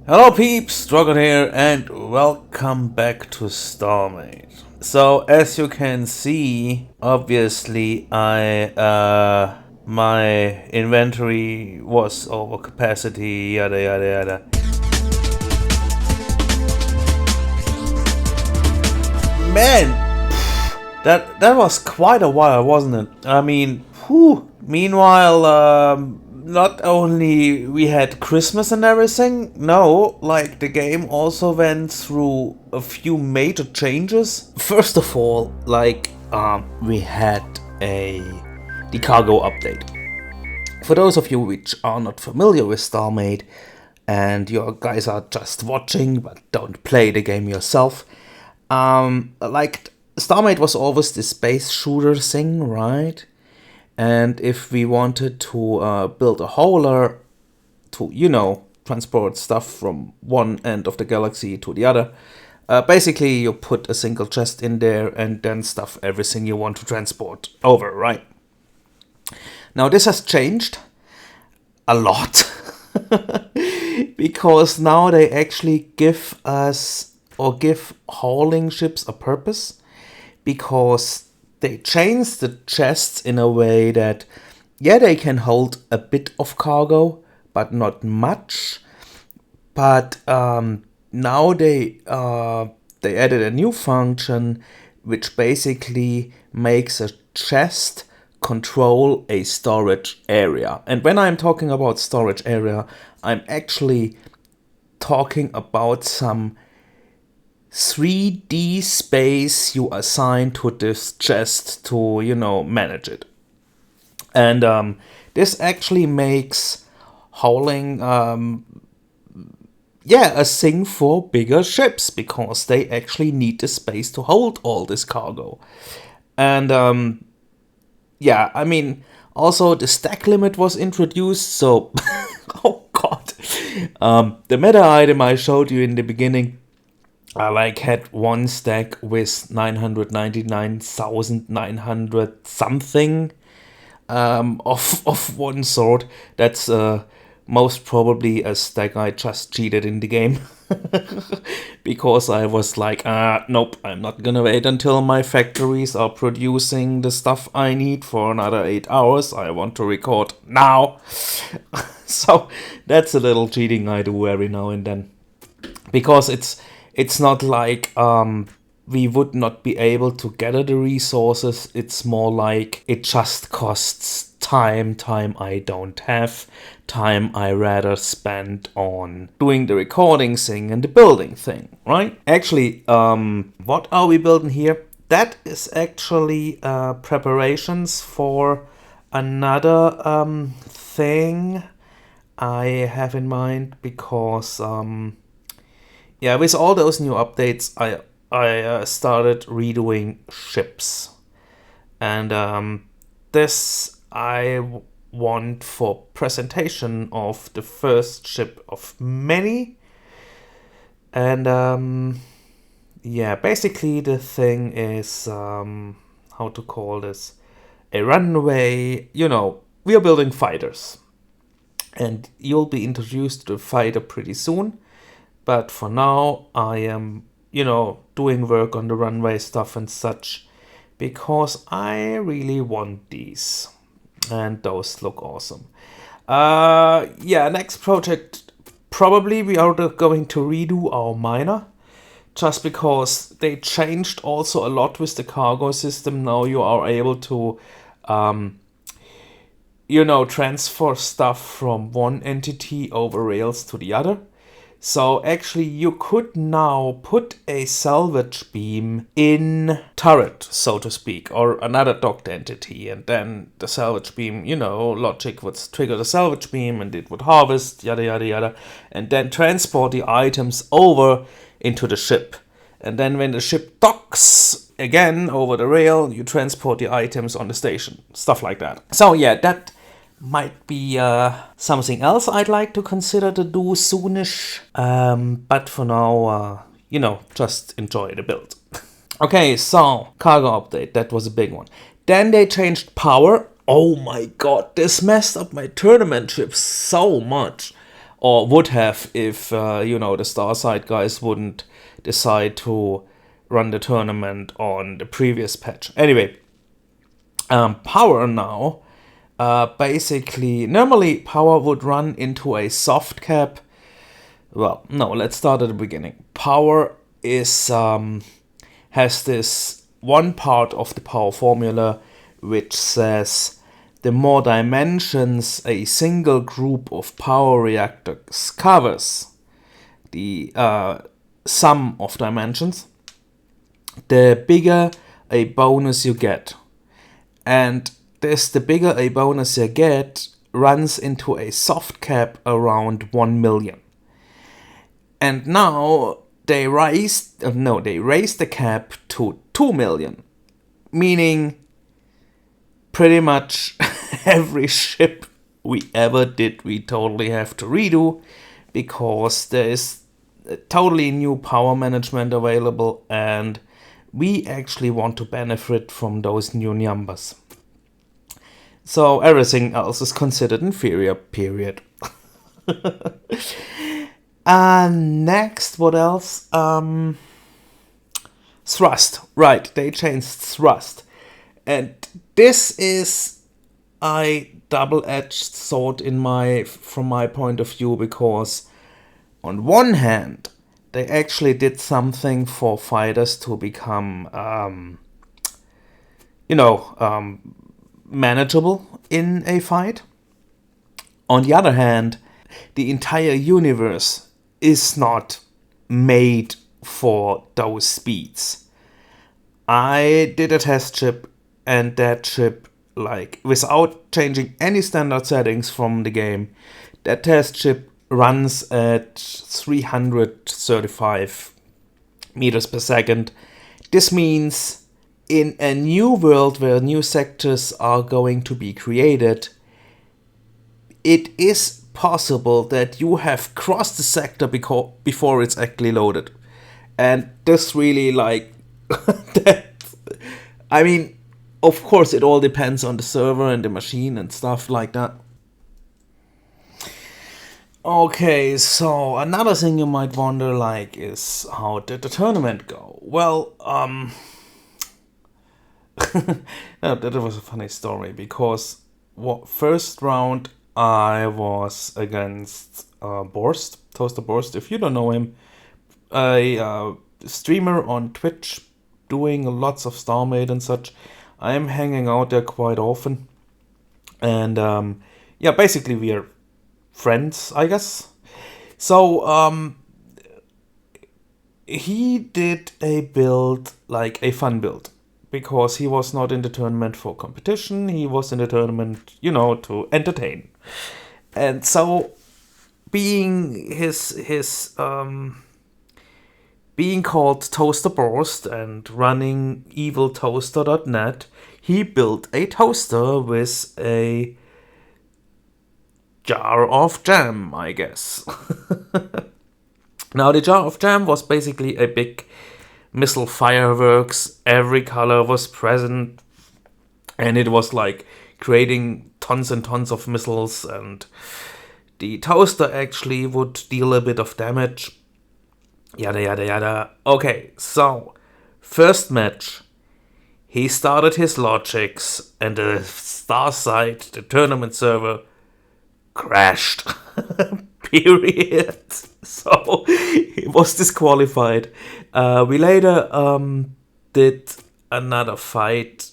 Hello peeps, Dragon here and welcome back to Starmade. So as you can see, obviously my inventory was over capacity, yada yada yada. Man, that was quite a while, wasn't it? I mean, whew. Meanwhile, not only we had Christmas and everything, no, like the game also went through a few major changes. First of all, we had the cargo update. For those of you which are not familiar with Starmade and you guys are just watching but don't play the game yourself, Starmade was always the space shooter thing, right? And if we wanted to build a hauler to, transport stuff from one end of the galaxy to the other, basically you put a single chest in there and then stuff everything you want to transport over, right? Now this has changed a lot because now they actually give us or give hauling ships a purpose, because they changed the chests in a way that, yeah, they can hold a bit of cargo, but not much. But now they added a new function which basically makes a chest control a storage area. And when I'm talking about storage area, I'm actually talking about some 3D space you assign to this chest to, manage it. And this actually makes hauling, a thing for bigger ships, because they actually need the space to hold all this cargo. And also the stack limit was introduced, so oh god. The meta item I showed you in the beginning, I had one stack with 999,900 something of one sort. That's most probably a stack I just cheated in the game. Because I was like, nope, I'm not gonna wait until my factories are producing the stuff I need for another 8 hours. I want to record now. So that's a little cheating I do every now and then. Because it's not like we would not be able to gather the resources. It's more like it just costs time I don't have, time I rather spend on doing the recording thing and the building thing, right? Actually, what are we building here? That is actually preparations for another thing I have in mind, because with all those new updates, I started redoing ships, and this I want for presentation of the first ship of many. And basically the thing is, how to call this, a runway. We are building fighters, and you'll be introduced to the fighter pretty soon. But for now, I am, doing work on the runway stuff and such, because I really want these. And those look awesome. Next project, probably we are going to redo our miner. Just because they changed also a lot with the cargo system. Now you are able to, transfer stuff from one entity over rails to the other. So actually you could now put a salvage beam in turret, so to speak, or another docked entity, and then the salvage beam, logic would trigger the salvage beam and it would harvest, yada yada yada, and then transport the items over into the ship. And then when the ship docks again over the rail, you transport the items on the station, stuff like that. So yeah, that might be something else I'd like to consider to do soonish. But for now, just enjoy the build. Okay, so cargo update, that was a big one. Then they changed power. Oh my god, this messed up my tournament ships so much. or would have if the Starside guys wouldn't decide to run the tournament on the previous patch. Anyway, power now, basically, normally power would run into a soft cap. Well, no, let's start at the beginning. Power is has this one part of the power formula which says the more dimensions a single group of power reactors covers, the sum of dimensions, the bigger a bonus you get. And the bigger a bonus you get runs into a soft cap around 1 million. And now they raised the cap to 2 million, meaning pretty much every ship we ever did we totally have to redo, because there is a totally new power management available, and we actually want to benefit from those new numbers. So everything else is considered inferior, period. Next, what else? Thrust. Right, they changed thrust. And this is a double-edged sword from my point of view, because on one hand, they actually did something for fighters to become, manageable in a fight. On the other hand, the entire universe is not made for those speeds. I did a test ship, and that ship, without changing any standard settings from the game, that test ship runs at 335 meters per second. This means in a new world where new sectors are going to be created, it is possible that you have crossed the sector before it's actually loaded. And this really, that, I mean, of course it all depends on the server and the machine and stuff like that. Okay, so another thing you might wonder, is how did the tournament go? Well, that was a funny story, because first round I was against Toaster Borst. If you don't know him, a streamer on Twitch doing lots of Starmade and such. I am hanging out there quite often, and basically we are friends, I guess. So he did a build, a fun build, because he was not in the tournament for competition. He was in the tournament, to entertain. And so, being being called Toaster Borst and running eviltoaster.net, he built a toaster with a jar of jam, I guess. Now, the jar of jam was basically a big missile fireworks. Every color was present, and it was creating tons and tons of missiles, and the toaster actually would deal a bit of damage. Yada yada yada. Okay, so first match, he started his logics, and the Starside, the tournament server, crashed. Period. So he was disqualified. We later did another fight.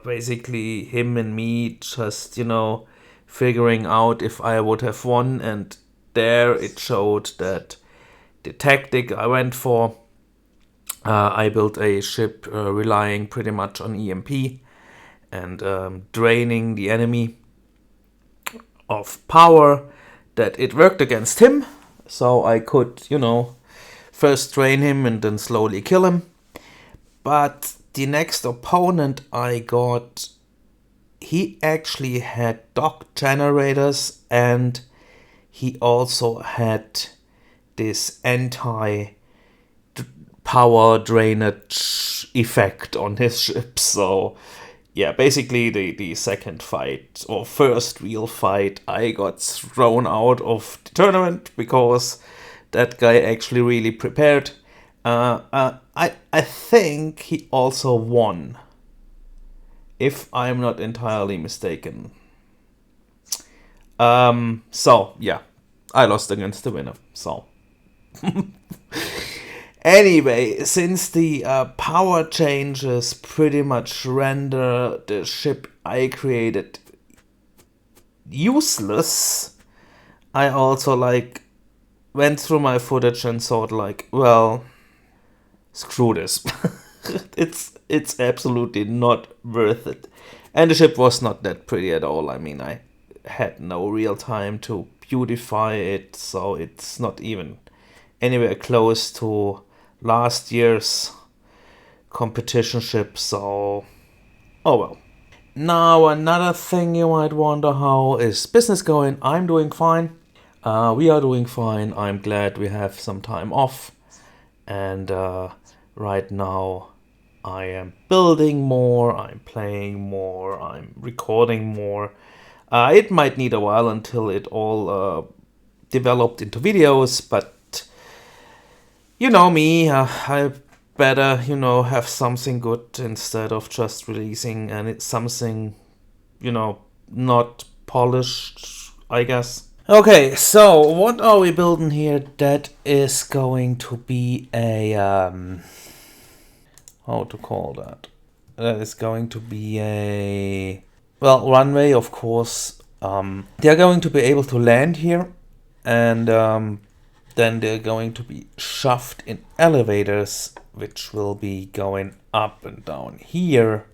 Basically, him and me just, figuring out if I would have won. And there it showed that the tactic I went for, I built a ship relying pretty much on EMP and draining the enemy of power, that it worked against him. So I could, first drain him and then slowly kill him. But the next opponent I got, he actually had dock generators, and he also had this anti-power drainage effect on his ship. So yeah, basically the second fight, or first real fight, I got thrown out of the tournament because that guy actually really prepared. I think he also won, if I'm not entirely mistaken. So yeah, I lost against the winner. So anyway, since the power changes pretty much render the ship I created useless, I also like went through my footage and thought like, well, screw this. it's absolutely not worth it. And the ship was not that pretty at all. I mean, I had no real time to beautify it, so it's not even anywhere close to last year's competition ship, so oh well. Now another thing you might wonder, how is business going? I'm doing fine. We are doing fine. I'm glad we have some time off, and right now I am building more, I'm playing more, I'm recording more. It might need a while until it all developed into videos, but you know me, I better, have something good instead of just releasing and it's something, not polished, I guess. Okay, so what are we building here? That is going to be a, how to call that? That is going to be a, well, runway, of course. They're going to be able to land here, and then they're going to be shoved in elevators, which will be going up and down here,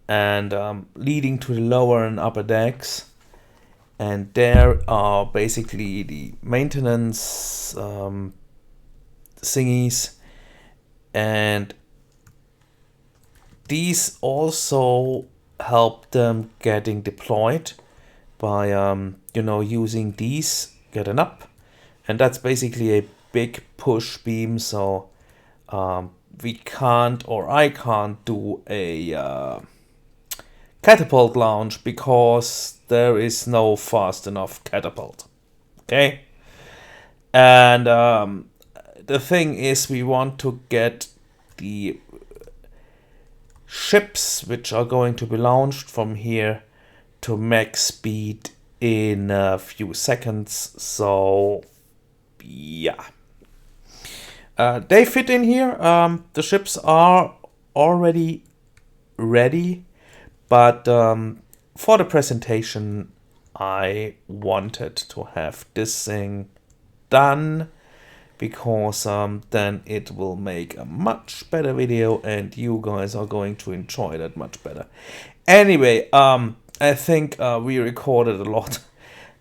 and leading to the lower and upper decks. And there are basically the maintenance thingies, and these also help them getting deployed by using these getting up, and that's basically a big push beam. So we can't, or I can't do a catapult launch because there is no fast enough catapult. Okay, and the thing is, we want to get the ships which are going to be launched from here to max speed in a few seconds. So yeah, they fit in here. The ships are already ready, but for the presentation I wanted to have this thing done, because then it will make a much better video and you guys are going to enjoy that much better. Anyway, I think we recorded a lot,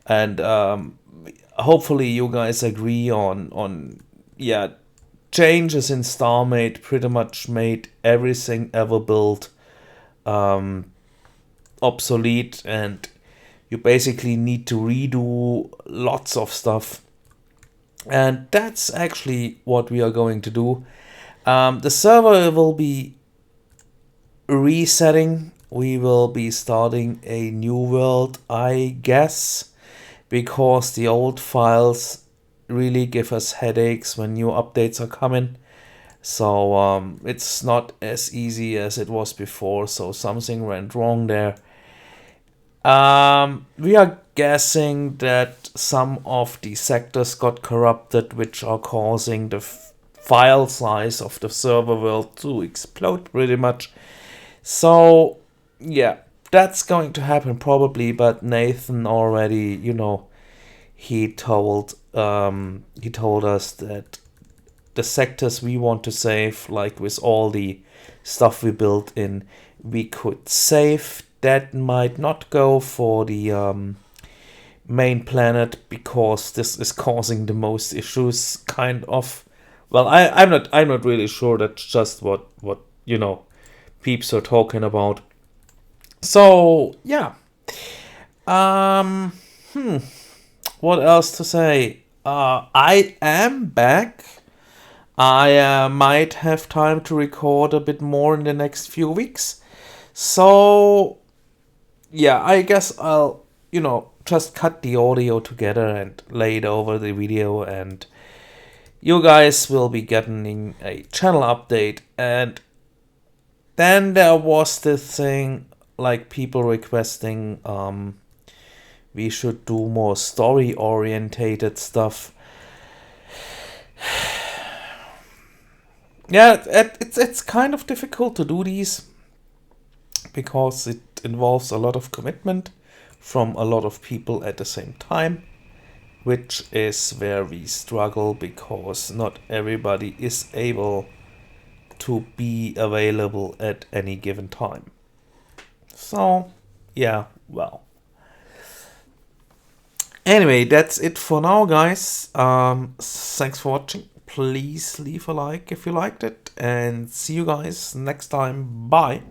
and hopefully you guys agree on changes in Starmade pretty much made everything ever built obsolete, and you basically need to redo lots of stuff. And that's actually what we are going to do. The server will be resetting. We will be starting a new world, I guess, because the old files really give us headaches when new updates are coming. So it's not as easy as it was before, so something went wrong there. We are guessing that some of the sectors got corrupted, which are causing the file size of the server world to explode pretty much. So yeah, that's going to happen probably, but Nathan already, he told us that the sectors we want to save, like with all the stuff we built in, we could save. That might not go for the main planet, because this is causing the most issues, kind of. Well, I'm not really sure. That's just what peeps are talking about. So yeah. What else to say? I am back. I might have time to record a bit more in the next few weeks. So yeah, I guess I'll, just cut the audio together and lay it over the video, and you guys will be getting a channel update. And then there was this thing, like people requesting we should do more story orientated stuff. Yeah, it's kind of difficult to do these because it involves a lot of commitment from a lot of people at the same time, which is where we struggle because not everybody is able to be available at any given time. So, yeah, well. Anyway, that's it for now, guys. Thanks for watching. Please leave a like if you liked it, and see you guys next time. Bye.